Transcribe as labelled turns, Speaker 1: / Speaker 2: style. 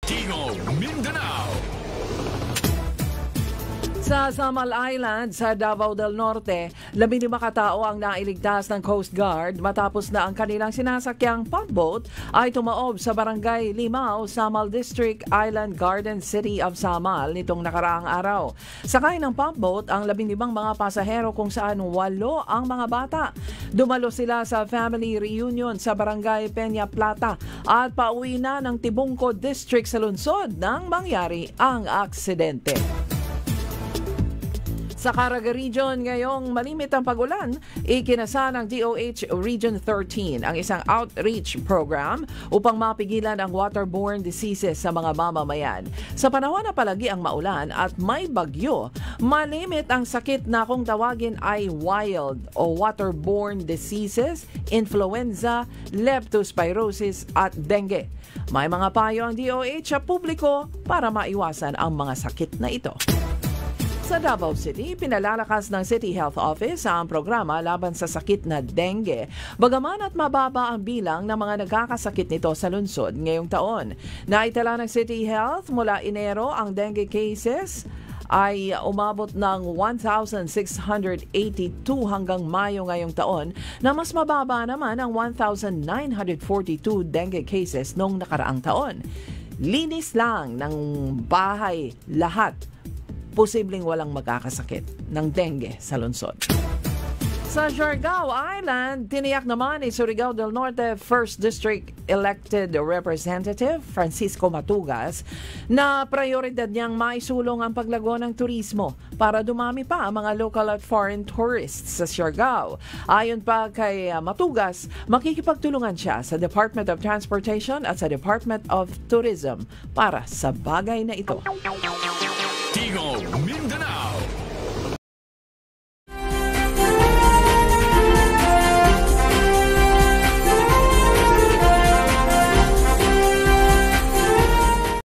Speaker 1: Destino Mindanao.
Speaker 2: Sa Samal Island sa Davao del Norte, 15 katao ang nailigtas ng Coast Guard matapos na ang kanilang sinasakyang pumboat ay tumaob sa Barangay Limao, Samal District, Island Garden City of Samal nitong nakaraang araw. Sakay ng pumboat ang 15 mga pasahero kung saan 8 ang mga bata. Dumalo sila sa family reunion sa Barangay Peña Plata at pauwi na ng Tibungco District sa lungsod nang mangyari ang aksidente. Sa Caraga Region ngayong malimit ang pag-ulan, ikinasa ng DOH Region 13 ang isang outreach program upang mapigilan ang waterborne diseases sa mga mamamayan. Sa panahon na palagi ang maulan at may bagyo, malimit ang sakit na kung tawagin ay wild o waterborne diseases, influenza, leptospirosis at dengue. May mga payo ang DOH sa publiko para maiwasan ang mga sakit na ito. Sa Davao City, pinalalakas ng City Health Office ang programa laban sa sakit na dengue. Bagaman at mababa ang bilang ng mga nagkakasakit nito sa lungsod ngayong taon. Naitala ng City Health mula Enero ang dengue cases ay umabot ng 1,682 hanggang Mayo ngayong taon na mas mababa naman ang 1,942 dengue cases noong nakaraang taon. Linis lang ng bahay lahat. Posibleng walang magkakasakit ng dengue sa lungsod. Sa Siargao Island, tiniyak naman ni Surigao del Norte 1st District Elected Representative Francisco Matugas na prioridad niyang maisulong ang paglago ng turismo para dumami pa ang mga local at foreign tourists sa Siargao. Ayon pa kay Matugas, makikipagtulungan siya sa Department of Transportation at sa Department of Tourism para sa bagay na ito.